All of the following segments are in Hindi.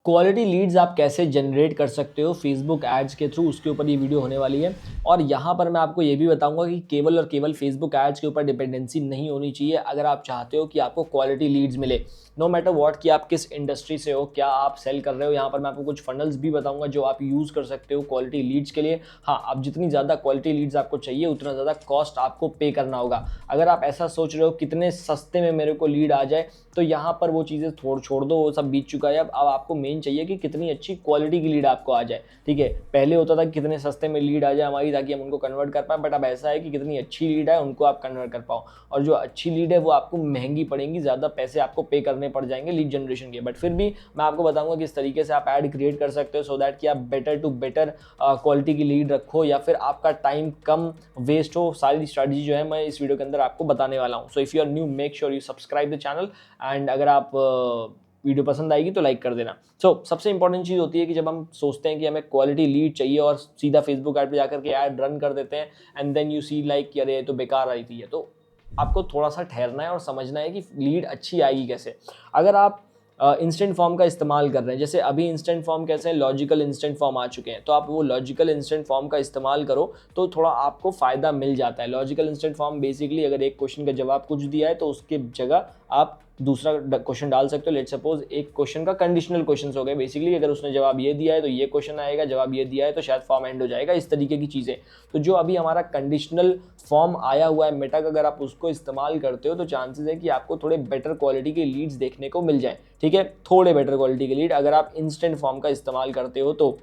क्वालिटी लीड्स आप कैसे जनरेट कर सकते हो फेसबुक एड्स के थ्रू, उसके ऊपर ये वीडियो होने वाली है। और यहाँ पर मैं आपको ये भी बताऊंगा कि केवल और केवल फेसबुक एड्स के ऊपर डिपेंडेंसी नहीं होनी चाहिए अगर आप चाहते हो कि आपको क्वालिटी लीड्स मिले, नो मैटर व्हाट कि आप किस इंडस्ट्री से हो, क्या आप सेल कर रहे हो। यहाँ पर मैं आपको कुछ फनल्स भी बताऊंगा जो आप यूज़ कर सकते हो क्वालिटी लीड्स के लिए। हाँ, अब जितनी ज़्यादा क्वालिटी लीड्स आपको चाहिए उतना ज़्यादा कॉस्ट आपको पे करना होगा। अगर आप ऐसा सोच रहे हो कितने सस्ते में मेरे को लीड आ जाए, तो यहाँ पर वो चीज़ें छोड़ दो, वो सब बीत चुका है। अब आपको मेन चाहिए कि कितनी अच्छी क्वालिटी की लीड आपको आ जाए। ठीक है, पहले होता था कि कितने सस्ते में लीड आ जाए हमारी ताकि हम उनको कन्वर्ट कर पाए, बट अब ऐसा है कि कितनी अच्छी लीड है उनको आप कन्वर्ट कर पाओ। और जो अच्छी लीड है वो आपको महंगी पड़ेंगी, ज़्यादा पैसे आपको पे करने पड़ जाएंगे लीड जनरेशन के। बट फिर भी मैं आपको बताऊंगा कि इस तरीके से आप ऐड क्रिएट कर सकते हो सो दैट कि आप बेटर टू बेटर क्वालिटी की लीड रखो या फिर आपका टाइम कम वेस्ट हो। सारी स्ट्रैटेजी जो है मैं इस वीडियो के अंदर आपको बताने वाला हूँ। So if you are new, make sure you subscribe the channel. And अगर आप वीडियो पसंद आएगी तो लाइक कर देना। सबसे इंपॉर्टेंट चीज़ होती है कि जब हम सोचते हैं कि हमें क्वालिटी लीड चाहिए और सीधा फेसबुक ऐड पे जाकर के ऐड रन कर देते हैं and then you see like अरे ये तो बेकार आई थी, तो आपको थोड़ा सा ठहरना है और समझना है कि लीड अच्छी आएगी कैसे। अगर आप इंस्टेंट फॉर्म का इस्तेमाल कर रहे हैं, जैसे अभी इंस्टेंट फॉर्म कैसे हैं, लॉजिकल इंस्टेंट फॉर्म आ चुके हैं, तो आप वो लॉजिकल इंस्टेंट फॉर्म का इस्तेमाल करो तो थोड़ा आपको फ़ायदा मिल जाता है। लॉजिकल इंस्टेंट फॉर्म बेसिकली अगर एक क्वेश्चन का जवाब कुछ दिया है तो उसके जगह आप दूसरा क्वेश्चन डाल सकते हो। लेट सपोज एक क्वेश्चन का कंडीशनल क्वेश्चन हो गए, बेसिकली अगर उसने जवाब ये दिया है तो ये क्वेश्चन आएगा, जवाब ये दिया है तो शायद फॉर्म एंड हो जाएगा, इस तरीके की चीज़ें। तो जो अभी हमारा कंडीशनल फॉर्म आया हुआ है मेटा का, अगर आप उसको इस्तेमाल करते हो तो चांसेस है कि आपको थोड़े बेटर क्वालिटी के लीड्स देखने को मिल जाए। ठीक है, थोड़े बेटर क्वालिटी के लीड अगर आप इंस्टेंट फॉर्म का इस्तेमाल करते हो तो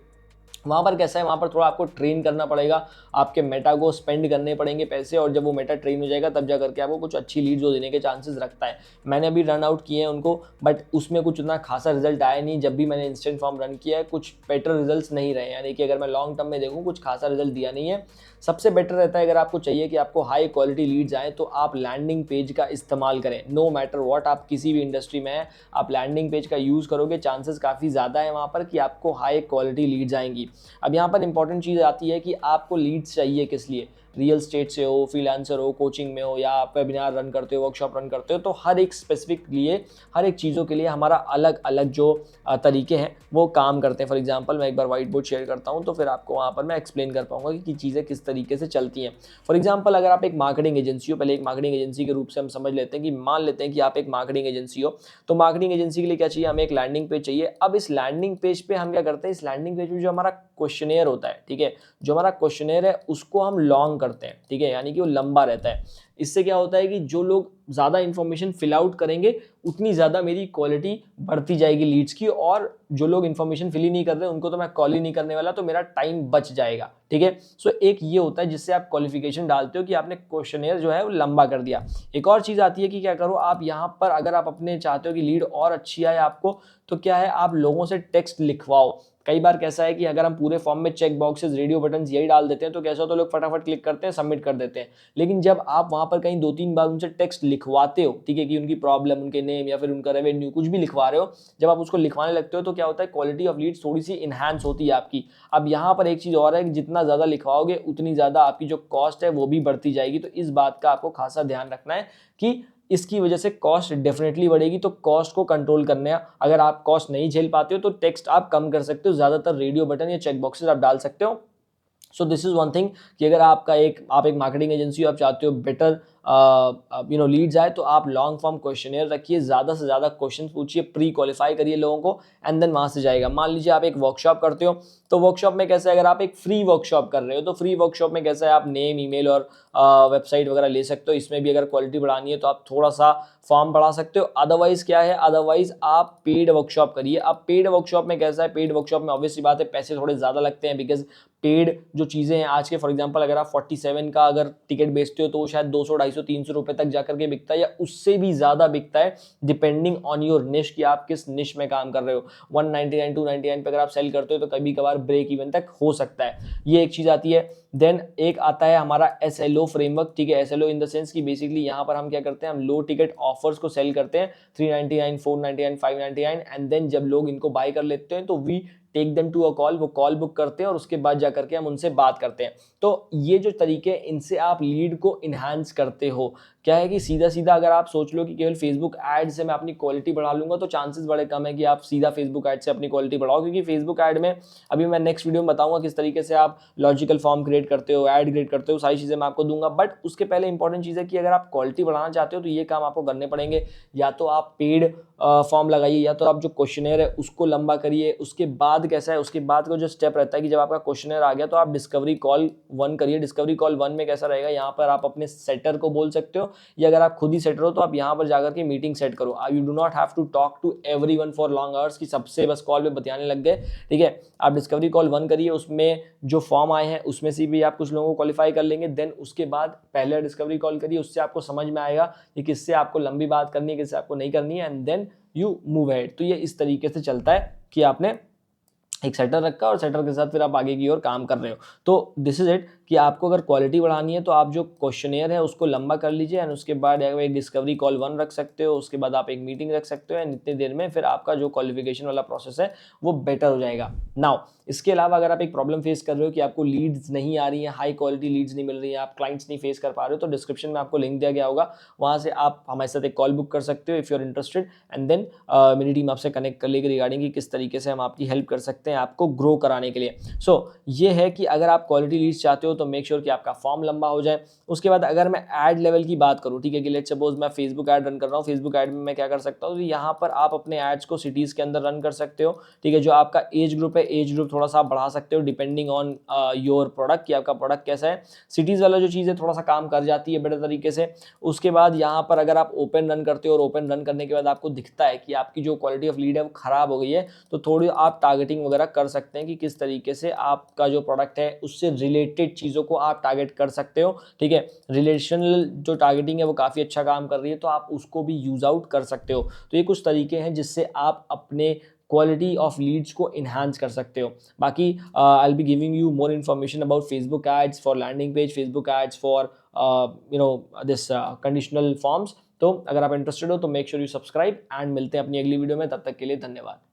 वहाँ पर कैसा है, वहाँ पर थोड़ा आपको ट्रेन करना पड़ेगा, आपके मेटा को स्पेंड करने पड़ेंगे पैसे, और जब वो मेटा ट्रेन हो जाएगा तब जा करके आपको कुछ अच्छी लीड जो देने के चांसेस रखता है। मैंने अभी रन आउट किए हैं उनको, बट उसमें कुछ उतना खासा रिजल्ट आया नहीं। जब भी मैंने इंस्टेंट फॉर्म रन किया है कुछ बेटर रिजल्ट्स नहीं रहे, यानी कि अगर मैं लॉन्ग टर्म में देखूँ कुछ खासा रिजल्ट दिया नहीं है। सबसे बेटर रहता है अगर आपको चाहिए कि आपको हाई क्वालिटी लीड्स आए तो आप लैंडिंग पेज का इस्तेमाल करें। नो मैटर व्हाट आप किसी भी इंडस्ट्री में हैं, आप लैंडिंग पेज का यूज़ करोगे, चांसेस काफ़ी ज़्यादा है वहाँ पर कि आपको हाई क्वालिटी लीड्स आएंगी। अब यहाँ पर इंपॉर्टेंट चीज़ आती है कि आपको लीड्स चाहिए किस लिए। रियल स्टेट से हो, फ्रीलांसर हो, कोचिंग में हो, या आप वेबिनार रन करते हो, वर्कशॉप रन करते हो, तो हर एक स्पेसिफिक लिए, हर एक चीज़ों के लिए हमारा अलग अलग जो तरीके हैं वो काम करते हैं। फॉर एग्जांपल मैं एक बार व्हाइट बोर्ड शेयर करता हूं तो फिर आपको वहां पर मैं एक्सप्लेन कर पाऊंगा कि चीज़ें किस तरीके से चलती हैं। फॉर एग्जांपल अगर आप एक मार्केटिंग एजेंसी हो, पहले एक मार्केटिंग एजेंसी के रूप से हम समझ लेते हैं कि मान लेते हैं कि आप एक मार्केटिंग एजेंसी हो, तो मार्केटिंग एजेंसी के लिए क्या चाहिए, हमें एक लैंडिंग पेज चाहिए। अब इस लैंडिंग पेज पे हम क्या करते हैं, इस लैंडिंग पेज में जो हमारा क्वेश्चनेयर होता है, ठीक है, जो हमारा क्वेश्चनेयर है उसको हम लॉन्ग करते हैं। ठीक है, यानी कि वो लंबा रहता है। इससे क्या होता है कि जो लोग ज़्यादा इन्फॉर्मेशन फिल आउट करेंगे उतनी ज़्यादा मेरी क्वालिटी बढ़ती जाएगी लीड्स की, और जो लोग इन्फॉर्मेशन फिल ही नहीं कर रहे उनको तो मैं कॉल ही नहीं करने वाला, तो मेरा टाइम बच जाएगा। ठीक है, सो एक ये होता है जिससे आप क्वालिफिकेशन डालते हो कि आपने क्वेश्चनेयर जो है वो लंबा कर दिया। एक और चीज़ आती है कि क्या करो आप यहाँ पर, अगर आप अपने चाहते हो कि लीड और अच्छी आए आपको, तो क्या है, आप लोगों से टेक्स्ट लिखवाओ। कई बार कैसा है कि अगर हम पूरे फॉर्म में चेक बॉक्सेस, रेडियो बटन यही डाल देते हैं तो कैसा होता है, लोग फटाफट क्लिक करते हैं, सबमिट कर देते हैं। लेकिन जब आप वहां पर कहीं 2-3 बार उनसे टेक्स्ट लिखवाते हो, ठीक है, कि उनकी प्रॉब्लम, उनके नेम या फिर उनका रेवेन्यू कुछ भी लिखवा रहे हो, जब आप उसको लिखवाने लगते हो तो क्या होता है, क्वालिटी ऑफ लीड्स थोड़ी सी इनहैंस होती है आपकी। अब यहाँ पर एक चीज़ और है कि जितना ज़्यादा लिखवाओगे उतनी ज़्यादा आपकी जो कॉस्ट है वो भी बढ़ती जाएगी। तो इस बात का आपको खासा ध्यान रखना है कि इसकी वजह से कॉस्ट डेफिनेटली बढ़ेगी। तो कॉस्ट को कंट्रोल करने, अगर आप कॉस्ट नहीं झेल पाते हो तो टेक्स्ट आप कम कर सकते हो, ज़्यादातर रेडियो बटन या चेक बॉक्सेस आप डाल सकते हो। So this is one thing कि अगर आप एक मार्केटिंग एजेंसी हो, आप चाहते हो बेटर लीड्स आए, तो आप लॉन्ग फॉर्म क्वेश्चनेयर रखिए, ज़्यादा से ज़्यादा क्वेश्चन पूछिए, प्री क्वालिफाई करिए लोगों को, एंड देन वहाँ से जाएगा। मान लीजिए आप एक वर्कशॉप करते हो, तो वर्कशॉप में कैसा है, अगर आप एक फ्री वर्कशॉप कर रहे हो तो फ्री वर्कशॉप में कैसा है, आप नेम, ईमेल और वेबसाइट वगैरह ले सकते हो। इसमें भी अगर क्वालिटी बढ़ानी है तो आप थोड़ा सा फॉर्म बढ़ा सकते हो। अदरवाइज क्या है, अदरवाइज आप पेड वर्कशॉप करिए। अब पेड वर्कशॉप में कैसा है, पेड वर्कशॉप में ऑब्वियसली बात है पैसे थोड़े ज़्यादा लगते हैं, बिकॉज पेड जो चीज़ें हैं आज के, फॉर एग्जांपल अगर आप 47 का अगर टिकट बेचते हो तो वो शायद 200, 250, 300 रुपए तक जाकर के बिकता है, या उससे भी ज़्यादा बिकता है, डिपेंडिंग ऑन योर निश कि आप किस निश में काम कर रहे हो। 199, 299 पे अगर आप सेल करते हो तो कभी कभार ब्रेक इवन तक हो सकता है। ये एक चीज़ आती है। देन एक आता है हमारा SLO फ्रेमवर्क। ठीक है, SLO इन द सेंस कि बेसिकली यहाँ पर हम क्या करते हैं, हम लो टिकट ऑफर्स को सेल करते हैं, 399, 499, 599, एंड देन जब लोग इनको बाय कर लेते हैं तो we take them to a call, वो कॉल बुक करते हैं और उसके बाद जा करके हम उनसे बात करते हैं। तो ये जो तरीके हैं, इनसे आप लीड को इन्हांस करते हो। क्या है कि सीधा सीधा अगर आप सोच लो कि केवल फेसबुक ऐड से मैं अपनी क्वालिटी बढ़ा लूंगा, तो चांसेस बड़े कम है कि आप सीधा फेसबुक ऐड से अपनी क्वालिटी बढ़ाओ, क्योंकि फेसबुक ऐड में अभी मैं नेक्स्ट वीडियो में बताऊंगा किस तरीके से आप लॉजिकल फॉर्म क्रिएट करते हो, ऐड क्रिएट करते हो, सारी चीजें मैं आपको दूंगा। बट उसके पहले इंपॉर्टेंट चीज है कि अगर आप क्वालिटी बढ़ाना चाहते हो तो ये काम आपको करने पड़ेंगे। या तो आप पेड फॉर्म लगाइए, या तो आप जो क्वेश्चनेयर है उसको लंबा करिए। उसके बाद कैसा है, उसके बाद का जो स्टेप रहता है कि जब आपका क्वेश्चनेयर आ गया तो आप डिस्कवरी कॉल 1 करिए। डिस्कवरी कॉल 1 में कैसा रहेगा, यहाँ पर आप अपने सेटर को बोल सकते हो, या अगर आप खुद ही सेटर हो तो आप यहाँ पर जाकर के मीटिंग सेट करो। You do not have to talk to everyone for long hours, कि सबसे बस कॉल पे बतियाने लग गए। ठीक है, आप डिस्कवरी कॉल 1 करिए, उसमें जो फॉर्म आए हैं उसमें से भी आप कुछ लोगों को क्वालिफाई कर लेंगे। देन उसके बाद पहले डिस्कवरी कॉल करिए, उससे आपको समझ में आएगा कि किससे आपको लंबी बात करनी है, किससे आपको नहीं करनी है, and then you move ahead. तो ये इस तरीके से चलता है कि आपने एक सेटर रखा और सेटर के साथ फिर आप आगे की ओर काम कर रहे हो। तो दिस इज इट कि आपको अगर क्वालिटी बढ़ानी है तो आप जो क्वेश्चनेयर है उसको लंबा कर लीजिए, एंड उसके बाद एक डिस्कवरी कॉल 1 रख सकते हो, उसके बाद आप एक मीटिंग रख सकते हो, एंड इतनी देर में फिर आपका जो क्वालिफिकेशन वाला प्रोसेस है वो बेटर हो जाएगा। नाउ इसके अलावा अगर आप एक प्रॉब्लम फेस कर रहे हो कि आपको लीड्स नहीं आ रही है, हाई क्वालिटी लीड्स नहीं मिल रही है, आप क्लाइंट्स नहीं फेस कर पा रहे हो, तो डिस्क्रिप्शन में आपको लिंक दिया गया होगा, वहां से आप हमारे साथ एक कॉल बुक कर सकते हो if you are interested, and then मेरी टीम आपसे कनेक्ट कर लेगी रिगार्डिंग कि किस तरीके से हम आपकी हेल्प कर सकते हैं आपको ग्रो कराने के लिए। सो ये है कि अगर आप क्वालिटी लीड्स चाहते हो तो मेक श्योर कि आपका फॉर्म लंबा हो जाए। उसके बाद अगर मैं ऐड लेवल की बात करूं, ठीक है, कि लेट्स सपोज मैं फेसबुक ऐड रन कर रहा हूं, फेसबुक ऐड में मैं क्या कर सकता हूं, तो यहाँ पर आप अपने एड्स को सिटीज के अंदर रन कर सकते हो। ठीक है, जो आपका एज ग्रुप है, एज ग्रुप थोड़ा सा बढ़ा सकते हो डिपेंडिंग ऑन योर प्रोडक्ट, कि आपका प्रोडक्ट कैसा है। सिटीज वाला जो चीज़ है थोड़ा सा काम कर जाती है बेटर तरीके से। उसके बाद यहाँ पर अगर आप ओपन रन करते हो और ओपन रन करने के बाद आपको दिखता है कि आपकी जो क्वालिटी ऑफ लीड है वो खराब हो गई है, तो थोड़ी आप टारगेटिंग वगैरह कर सकते हैं कि किस तरीके से आपका जो प्रोडक्ट है उससे रिलेटेड चीज़ों को आप टारगेट कर सकते हो। ठीक है, रिलेशनल जो टारगेटिंग है वो काफ़ी अच्छा काम कर रही है, तो आप उसको भी यूज आउट कर सकते हो। तो ये कुछ तरीके हैं जिससे आप अपने क्वालिटी ऑफ लीड्स को इन्हांस कर सकते हो। बाकी I will be giving you more information about Facebook ads for landing page, Facebook ads for this conditional forms. तो अगर आप इंटरेस्टेड हो तो make sure you subscribe, and मिलते हैं अपनी अगली वीडियो में। तब तक के लिए धन्यवाद।